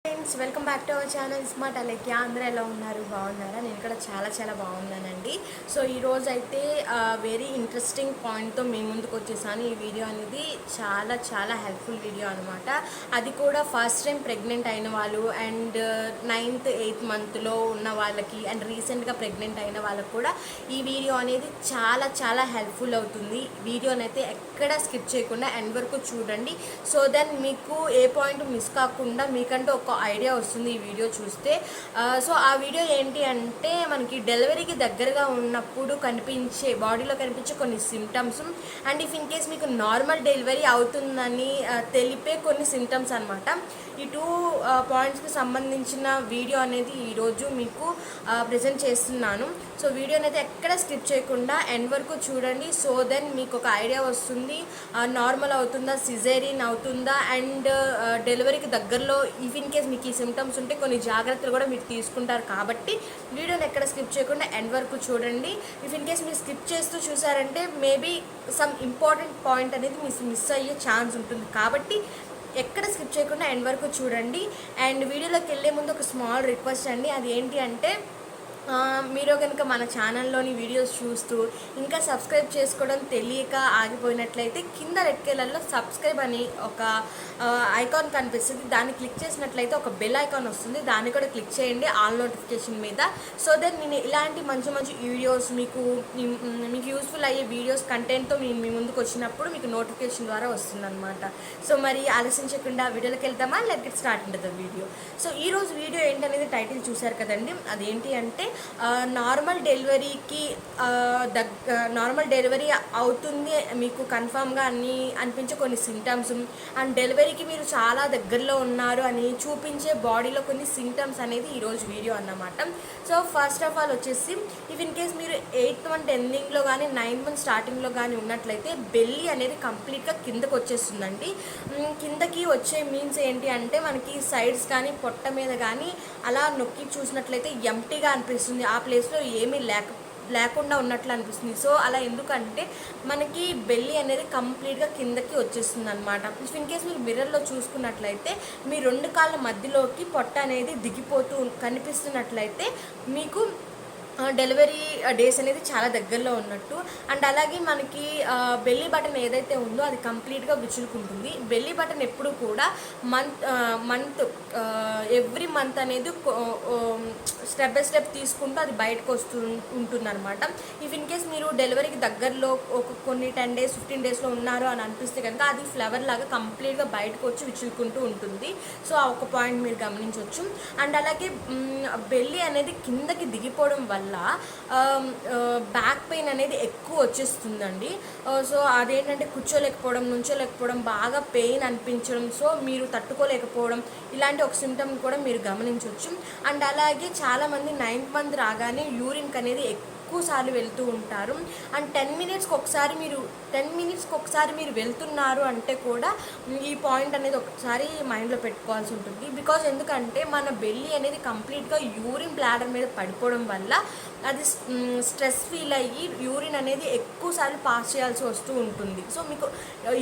Friends, welcome back to our channel smart Alekhya. అందరూ ఎలా ఉన్నారు? బాగున్నారా? నేను కూడా చాలా బాగున్నానండి. సో ఈరోజు అయితే వెరీ ఇంట్రెస్టింగ్ పాయింట్తో మీ ముందుకు వచ్చేసాను. ఈ వీడియో అనేది చాలా హెల్ప్ఫుల్ వీడియో అనమాట. అది కూడా ఫస్ట్ టైం ప్రెగ్నెంట్ అయిన వాళ్ళు అండ్ 9th 8th మంత్లో ఉన్న వాళ్ళకి అండ్ రీసెంట్గా ప్రెగ్నెంట్ అయిన వాళ్ళకి కూడా ఈ వీడియో అనేది చాలా హెల్ప్ఫుల్ అవుతుంది. వీడియోని అయితే ఎక్కడ స్కిప్ చేయకుండా ఎండ్ వరకు చూడండి. సో దెన్ మీకు ఏ పాయింట్ మిస్ కాకుండా మీకంటూ ఒక ఐడియా వస్తుంది ఈ వీడియో చూస్తే. సో ఆ వీడియో ఏంటి అంటే, మనకి డెలివరీకి దగ్గరగా ఉన్నప్పుడు బాడీలో కనిపించే కొన్ని symptoms and if in case మీకు నార్మల్ డెలివరీ అవుతుందని తెలిపే కొన్ని సిమ్టమ్స్ అనమాట. ఈ 2 పాయింట్స్కి సంబంధించిన వీడియో అనేది ఈరోజు మీకు ప్రజెంట్ చేస్తున్నాను. సో వీడియోని అయితే ఎక్కడ స్కిప్ చేయకుండా ఎండ్ వరకు చూడండి. సో దెన్ మీకు ఒక ఐడియా వస్తుంది, నార్మల్ అవుతుందా, సిజేరియన్ అవుతుందా అండ్ డెలివరీకి దగ్గరలో ఇఫ్ ఇన్ కేస్ మీకు ఈ సిమ్టమ్స్ ఉంటే కొన్ని జాగ్రత్తలు కూడా మీరు తీసుకుంటారు. కాబట్టి వీడియోని ఎక్కడ స్కిప్ చేయకుండా ఎండ్ వరకు చూడండి. ఇఫ్ ఇన్ కేస్ మీరు స్కిప్ చేస్తూ చూసారంటే మేబీ సమ్ ఇంపార్టెంట్ పాయింట్ అనేది మిస్ అయ్యే ఛాన్స్ ఉంటుంది. కాబట్టి ఎక్కడ స్కిప్ చేయకుండా ఎండ్ వరకు చూడండి. అండ్ వీడియోలోకి వెళ్ళే ముందు ఒక స్మాల్ రిక్వెస్ట్ అండి. అది ఏంటి అంటే, మీరు కనుక మన ఛానల్లోని వీడియోస్ చూస్తూ ఇంకా సబ్స్క్రైబ్ చేసుకోవడం తెలియక ఆగిపోయినట్లయితే కింద రెడ్ కలర్లో సబ్స్క్రైబ్ అని ఒక ఐకాన్ కనిపిస్తుంది. దాన్ని క్లిక్ చేసినట్లయితే ఒక బెల్ ఐకాన్ వస్తుంది, దాన్ని కూడా క్లిక్ చేయండి ఆల్ నోటిఫికేషన్ మీద. సో దెన్ నేను ఇలాంటి మంచి వీడియోస్ మీకు యూస్ఫుల్ అయ్యే వీడియోస్ కంటెంట్తో మీ ముందుకు వచ్చినప్పుడు మీకు నోటిఫికేషన్ ద్వారా వస్తుందన్నమాట. సో మరి ఆలోచించకుండా వీడియోలోకి వెళ్తామా? Let get start into the video. So ఈరోజు వీడియో ఏంటనేది టైటిల్ చూశారు కదండి. అదేంటి అంటే, నార్మల్ డెలివరీ అవుతుంది మీకు కన్ఫామ్గా అనిపించే కొన్ని సిమ్టమ్స్ అండ్ డెలివరీకి మీరు చాలా దగ్గరలో ఉన్నారు అని చూపించే బాడీలో కొన్ని సిమ్టమ్స్ అనేది ఈరోజు వీడియో అన్నమాట. సో ఫస్ట్ ఆఫ్ ఆల్ వచ్చేసి, ఇఫ్ ఇన్ కేస్ మీరు 8th మంత్ ఎండింగ్లో కానీ 9th మంత్ స్టార్టింగ్లో కానీ ఉన్నట్లయితే బెల్లీ అనేది కంప్లీట్గా కిందకు వచ్చేస్తుందండి. కిందకి వచ్చే మీన్స్ ఏంటి అంటే, మనకి సైడ్స్ కానీ పొట్ట మీద కానీ అలా నొక్కి చూసినట్లయితే ఎంప్టీగా అనిపిస్తుంది, ఆ ప్లేస్లో ఏమీ లేకుండా ఉన్నట్లు అనిపిస్తుంది. సో అలా ఎందుకంటే మనకి బెల్లీ అనేది కంప్లీట్గా కిందకి వచ్చేస్తుంది అనమాట. ఇఫ్ ఇన్ కేస్ మీరు మిర్రర్లో చూసుకున్నట్లయితే మీ 2 కాళ్ళ మధ్యలోకి పొట్ట అనేది దిగిపోతూ కనిపిస్తున్నట్లయితే మీకు డెలివరీ డేస్ అనేది చాలా దగ్గరలో ఉన్నట్టు. అండ్ అలాగే మనకి బెల్లీ బటన్ ఏదైతే ఉందో అది కంప్లీట్గా విచులుకుంటుంది. బెల్లీ బటన్ ఎప్పుడు కూడా మంత్ ఎవ్రీ మంత్ అనేది స్టెప్ బై స్టెప్ తీసుకుంటూ అది బయటకు ఉంటుందన్నమాట. ఇఫ్ ఇన్ కేస్ మీరు డెలివరీకి దగ్గరలో కొన్ని 10 days 15 daysలో ఉన్నారు అని అనిపిస్తే కనుక అది ఫ్లవర్ లాగా కంప్లీట్గా బయటకు వచ్చి విచులుకుంటూ ఉంటుంది. సో ఆ ఒక పాయింట్ మీరు గమనించవచ్చు. అండ్ అలాగే బెల్లీ అనేది కిందకి దిగిపోవడం వల్ల బ్యాక్ పెయిన్ అనేది ఎక్కువ వచ్చేస్తుందండి. సో అదేంటంటే కూర్చోలేకపోవడం, నుంచోలేకపోవడం, బాగా పెయిన్ అనిపించడం, సో మీరు తట్టుకోలేకపోవడం, ఇలాంటి ఒక సిమ్టమ్ కూడా మీరు గమనించవచ్చు. అండ్ అలాగే చాలామంది 9th మంత్ రాగానే యూరిన్కి అనేది ఎక్కువ సార్లు వెళ్తూ ఉంటారు. అండ్ 10 minutesకి ఒకసారి మీరు వెళ్తున్నారు అంటే కూడా ఈ పాయింట్ అనేది ఒకసారి మైండ్లో పెట్టుకోవాల్సి ఉంటుంది. బికాజ్ ఎందుకంటే మన బెల్లీ అనేది కంప్లీట్గా యూరిన్ బ్లాడర్ మీద పడిపోవడం వల్ల అది స్ట్రెస్ ఫీల్ అయ్యి యూరిన్ అనేది ఎక్కువసార్లు పాస్ చేయాల్సి వస్తూ ఉంటుంది. సో మీకు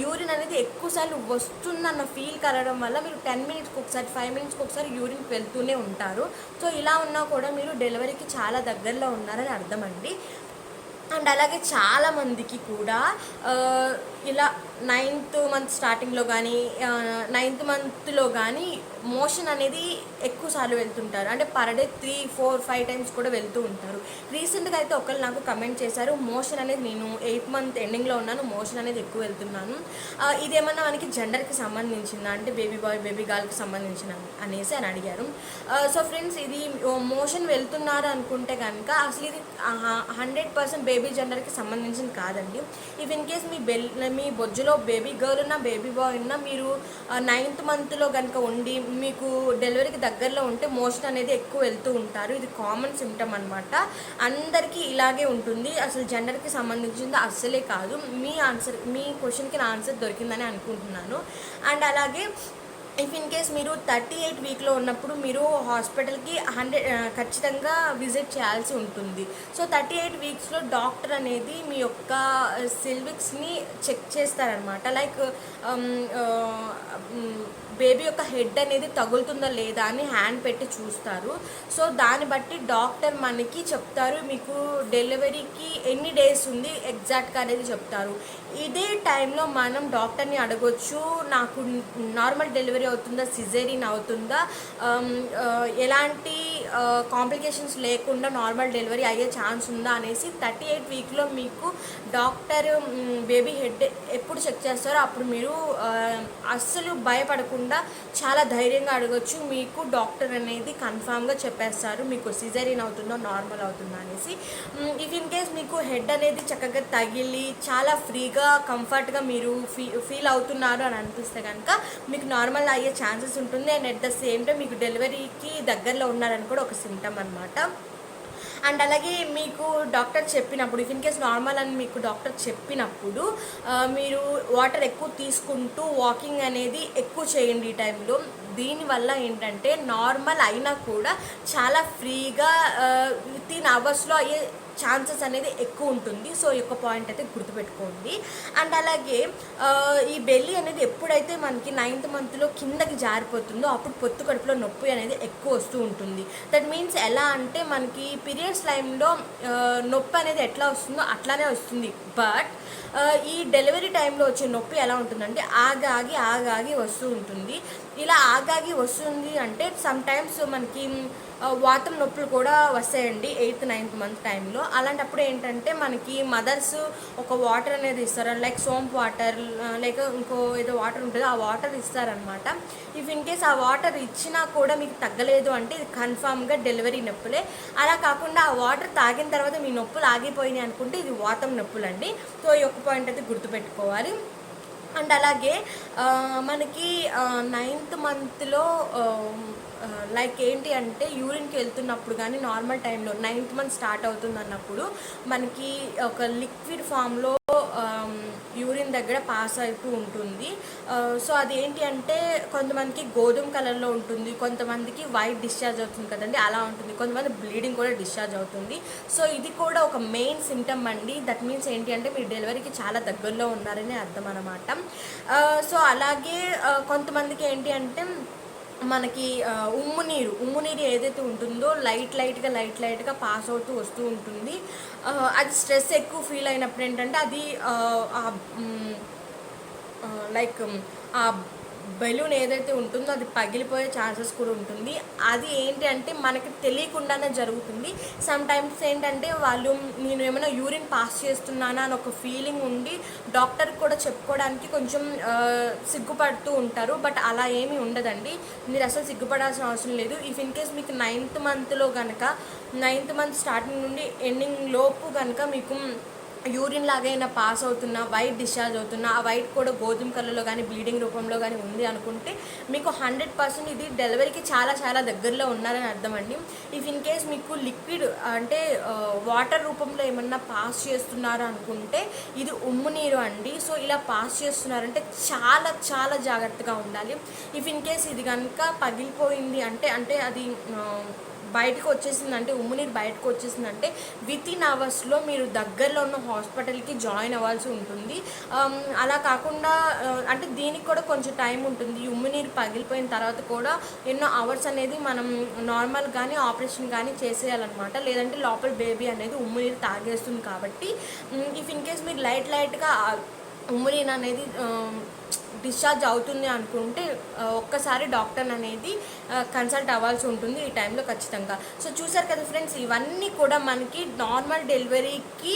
యూరిన్ అనేది ఎక్కువసార్లు వస్తుందన్న ఫీల్ కలగడం వల్ల మీరు 10 minutesకి ఒకసారి 5 minutesకి ఒకసారి యూరిన్కి వెళ్తూనే ఉంటారు. సో ఇలా ఉన్నా కూడా మీరు డెలివరీకి చాలా దగ్గరలో ఉన్నారని అర్థం అండి. అండ్ అలాగే చాలామందికి కూడా ఇలా 9th మంత్ స్టార్టింగ్లో కానీ 9th మంత్లో కానీ మోషన్ అనేది ఎక్కువ సార్లు వెళ్తుంటారు. అంటే పర్ డే 3, 4, 5 times కూడా వెళ్తూ ఉంటారు. రీసెంట్గా అయితే ఒకళ్ళు నాకు కమెంట్ చేశారు, మోషన్ అనేది నేను 8th మంత్ ఎండింగ్లో ఉన్నాను, మోషన్ అనేది ఎక్కువ వెళ్తున్నాను, ఇదేమన్నా మనకి జెండర్కి సంబంధించిందా అంటే బేబీ బాయ్ బేబీ గర్ల్కి సంబంధించిన అనేసి అని అడిగారు. సో ఫ్రెండ్స్, ఇది మోషన్ వెళ్తున్నారు అనుకుంటే కనుక అసలు ఇది 100% బేబీ జెండర్కి సంబంధించింది కాదండి. ఇఫ్ ఇన్ కేస్ మీ బొజ్జులో బేబీ గర్ల్ ఉన్నా బేబీ బాయ్ ఉన్నా మీరు 9th మంత్లో కనుక ఉండి మీకు డెలివరీకి దగ్గరలో ఉంటే మోషన్ అనేది ఎక్కువ వెళ్తూ ఉంటారు. ఇది కామన్ సిమ్టమ్ అనమాట. అందరికీ ఇలాగే ఉంటుంది, అసలు జెండర్కి సంబంధించింది అస్సలే కాదు. మీ క్వశ్చన్కి నా ఆన్సర్ దొరికిందని అనుకుంటున్నాను. అండ్ అలాగే ఇఫ్ ఇన్ కేస్ మీరు 38 వీక్లో ఉన్నప్పుడు మీరు హాస్పిటల్కి ఖచ్చితంగా విజిట్ చేయాల్సి ఉంటుంది. సో 38 వీక్స్లో డాక్టర్ అనేది మీ యొక్క సెల్విక్స్ని చెక్ చేస్తారనమాట. లైక్ బేబీ యొక్క హెడ్ అనేది తగులుతుందా లేదా అని హ్యాండ్ పెట్టి చూస్తారు. సో దాన్ని బట్టి డాక్టర్ మనకి చెప్తారు మీకు డెలివరీకి ఎన్ని డేస్ ఉంది ఎగ్జాక్ట్గా అనేది చెప్తారు. ఇదే టైంలో మనం డాక్టర్ని అడగొచ్చు, నాకు నార్మల్ డెలివరీ అవుతుందా, సిజేరియన్ అవుతుందా, ఎలాంటి కాంప్లికేషన్స్ లేకుండా నార్మల్ డెలివరీ అయ్యే ఛాన్స్ ఉందా అనేసి 38 వీక్లో మీకు డాక్టర్ బేబీ హెడ్ ఎప్పుడు చెక్ చేస్తారో అప్పుడు మీరు అస్సలు భయపడకుండా చాలా ధైర్యంగా అడగొచ్చు. మీకు డాక్టర్ అనేది కన్ఫామ్గా చెప్పేస్తారు మీకు సిజేరియన్ అవుతుందో నార్మల్ అవుతుందో అనేసి. ఇఫ్ ఇన్ కేస్ మీకు హెడ్ అనేది చక్కగా తగిలి చాలా ఫ్రీగా కంఫర్ట్గా మీరు ఫీల్ అవుతున్నారు అని అనిపిస్తే కనుక మీకు నార్మల్ అయ్యే ఛాన్సెస్ ఉంటుంది. And at the same time మీకు డెలివరీకి దగ్గరలో ఉన్నారని కూడా ఒక సిమ్టమ్ అనమాట. అండ్ అలాగే మీకు డాక్టర్ చెప్పినప్పుడు ఇఫ్ ఇన్ కేస్ నార్మల్ అని మీకు డాక్టర్ చెప్పినప్పుడు మీరు వాటర్ ఎక్కువ తీసుకుంటూ వాకింగ్ అనేది ఎక్కువ చేయండి ఈ టైంలో. దీనివల్ల ఏంటంటే నార్మల్ అయినా కూడా చాలా ఫ్రీగా వితిన్ అవర్స్లో అయ్యే ఛాన్సెస్ అనేది ఎక్కువ ఉంటుంది. సో ఈ యొక్క పాయింట్ అయితే గుర్తుపెట్టుకోండి. అండ్ అలాగే ఈ బెల్లి అనేది ఎప్పుడైతే మనకి 9th మంత్లో కిందకి జారిపోతుందో అప్పుడు పొత్తు కడుపులో నొప్పి అనేది ఎక్కువ వస్తూ ఉంటుంది. దట్ మీన్స్ ఎలా అంటే మనకి పీరియడ్స్ టైంలో నొప్పి అనేది ఎట్లా వస్తుందో అట్లానే వస్తుంది. బట్ ఈ డెలివరీ టైంలో వచ్చే నొప్పి ఎలా ఉంటుందంటే ఆగాగి వస్తూ ఉంటుంది. ఇలా ఆగాగి వస్తుంది అంటే సమ్టైమ్స్ మనకి వాతం నొప్పులు కూడా వస్తాయండి 8th 9th మంత్ టైంలో. అలాంటప్పుడు ఏంటంటే మనకి మదర్స్ ఒక వాటర్ అనేది ఇస్తారు, లైక్ సోంప్ వాటర్ లేక ఇంకో ఏదో వాటర్ ఉంటుంది, ఆ వాటర్ ఇస్తారనమాట. ఇఫ్ ఇన్ కేస్ ఆ వాటర్ ఇచ్చినా కూడా మీకు తగ్గలేదు అంటే ఇది కన్ఫామ్గా డెలివరీ నొప్పులే. అలా కాకుండా ఆ వాటర్ తాగిన తర్వాత మీ నొప్పులు ఆగిపోయినాయి అనుకుంటే ఇది వాతం నొప్పులండి. సో ఈ ఒక్క పాయింట్ అయితే గుర్తుపెట్టుకోవాలి. అండ్ అలాగే మనకి 9th మంత్లో లైక్ ఏంటి అంటే యూరిన్కి వెళ్తున్నప్పుడు కానీ నార్మల్ టైంలో 9th మంత్ స్టార్ట్ అవుతుంది అన్నప్పుడు మనకి ఒక లిక్విడ్ ఫామ్లో యూరిన్ దగ్గర పాస్ అవుతూ ఉంటుంది. సో అదేంటి అంటే కొంతమందికి గోధుమ కలర్లో ఉంటుంది, కొంతమందికి వైట్ డిశ్చార్జ్ అవుతుంది కదండి, అలా ఉంటుంది. కొంతమంది బ్లీడింగ్ కూడా డిశ్చార్జ్ అవుతుంది. సో ఇది కూడా ఒక మెయిన్ సిమ్టమ్ అండి. దట్ మీన్స్ ఏంటి అంటే మీరు డెలివరీకి చాలా దగ్గరలో ఉన్నారని అర్థం అన్నమాట. సో అలాగే కొంతమందికి ఏంటి అంటే మనకి ఉమ్ము నీరు ఏదైతే ఉంటుందో లైట్గా పాస్ అవుతూ వస్తూ ఉంటుంది. అది స్ట్రెస్ ఎక్కువ ఫీల్ అయినప్పుడు ఏంటంటే అది లైక్ ఆ బెలూన్ ఏదైతే ఉంటుందో అది పగిలిపోయే ఛాన్సెస్ కూడా ఉంటుంది. అది ఏంటి అంటే మనకి తెలియకుండానే జరుగుతుంది. సమ్ టైమ్స్ ఏంటంటే వాళ్ళు నేను ఏమైనా యూరిన్ పాస్ చేస్తున్నానా అని ఒక ఫీలింగ్ ఉండి డాక్టర్కి కూడా చెప్పుకోవడానికి కొంచెం సిగ్గుపడుతూ ఉంటారు. బట్ అలా ఏమీ ఉండదండి, మీరు అసలు సిగ్గుపడాల్సిన అవసరం లేదు. ఇఫ్ ఇన్ కేస్ మీకు 9th మంత్లో కనుక 9th మంత్ స్టార్టింగ్ నుండి ఎండింగ్ లోపు కనుక మీకు యూరిన్ లాగైనా పాస్ అవుతున్నా, వైట్ డిశ్చార్జ్ అవుతున్నా, ఆ వైట్ కూడా గోధుమ కలర్లో కానీ బ్లీడింగ్ రూపంలో కానీ ఉంది అనుకుంటే మీకు 100% ఇది డెలివరీకి చాలా దగ్గరలో ఉన్నారని అర్థం అండి. ఇఫ్ ఇన్ కేస్ మీకు లిక్విడ్ అంటే వాటర్ రూపంలో ఏమన్నా పాస్ చేస్తున్నారు అనుకుంటే ఇది ఉమ్ము నీరు అండి. సో ఇలా పాస్ చేస్తున్నారంటే చాలా జాగ్రత్తగా ఉండాలి. ఇఫ్ ఇన్ కేస్ ఇది కనుక పగిలిపోయింది అంటే అది బయటకు వచ్చేసిందంటే ఉమ్ము నీరు బయటకు వచ్చేసిందంటే వితిన్ అవర్స్లో మీరు దగ్గరలో ఉన్న హాస్పిటల్కి జాయిన్ అవ్వాల్సి ఉంటుంది. అలా కాకుండా అంటే దీనికి కూడా కొంచెం టైం ఉంటుంది. ఉమ్ము నీరు పగిలిపోయిన తర్వాత కూడా ఎన్నో అవర్స్ అనేది మనం నార్మల్ కానీ ఆపరేషన్ కానీ చేసేయాలన్నమాట. లేదంటే లోపల బేబీ అనేది ఉమ్ము నీరు తాగేస్తుంది. కాబట్టి ఇఫ్ ఇన్ కేస్ మీరు లైట్గా ఉమ్ము నీరు అనేది డిశ్చార్జ్ అవుతుంది అనుకుంటే ఒక్కసారి డాక్టర్ అనేది కన్సల్ట్ అవ్వాల్సి ఉంటుంది ఈ టైంలో ఖచ్చితంగా. సో చూసారు కదా ఫ్రెండ్స్, ఇవన్నీ కూడా మనకి నార్మల్ డెలివరీకి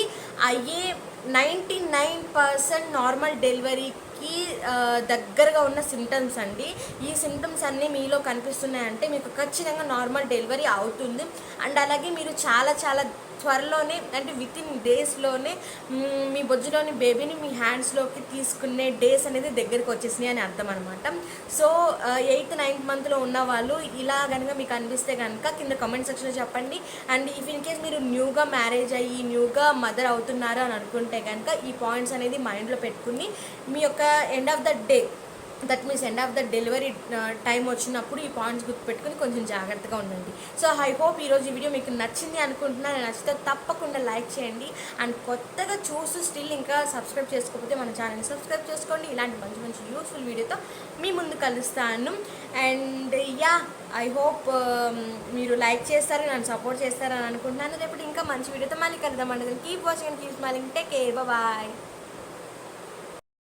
అయ్యే 99% నార్మల్ డెలివరీకి దగ్గరగా ఉన్న సిమ్టమ్స్ అండి. ఈ సిమ్టమ్స్ అన్నీ మీలో కనిపిస్తున్నాయంటే మీకు ఖచ్చితంగా నార్మల్ డెలివరీ అవుతుంది. అండ్ అలాగే మీరు చాలా త్వరలోనే అంటే వితిన్ డేస్లోనే మీ బొజ్జులోని బేబీని మీ హ్యాండ్స్లోకి తీసుకునే డేస్ అనేది దగ్గరికి వచ్చేసినాయి అని అర్థం అనమాట. సో 8th 9th మంత్లో ఉన్న వాళ్ళు ఇలా కనుక మీకు అనిపిస్తే కనుక కింద కామెంట్ సెక్షన్లో చెప్పండి. అండ్ ఇఫ్ ఇన్ కేస్ మీరు న్యూగా మ్యారేజ్ అయ్యి న్యూగా మదర్ అవుతున్నారు అని అనుకుంటే కనుక ఈ పాయింట్స్ అనేది మైండ్లో పెట్టుకుని మీ యొక్క end of the day that means end of the delivery time వచ్చినప్పుడు ఈ పాయింట్స్ గుర్తుపెట్టుకుని కొంచెం జాగ్రత్తగా ఉండండి. సో ఐ హోప్ ఈరోజు ఈ వీడియో మీకు నచ్చింది అనుకుంటున్నాను. నచ్చితే తప్పకుండా లైక్ చేయండి. అండ్ కొత్తగా చూస్తూ స్టిల్ ఇంకా సబ్స్క్రైబ్ చేసుకోకపోతే మన ఛానల్ని సబ్స్క్రైబ్ చేసుకోండి. ఇలాంటి మంచి మంచి యూస్ఫుల్ వీడియోతో మీ ముందు కలుస్తాను. అండ్ యా, ఐ హోప్ మీరు లైక్ చేస్తారు, నన్ను సపోర్ట్ చేస్తారని అనుకుంటున్నాను. రేపు ఇంకా మంచి వీడియోతో మళ్ళీ కలుద్దాం. Keep watching and keep smiling. Take care, bye.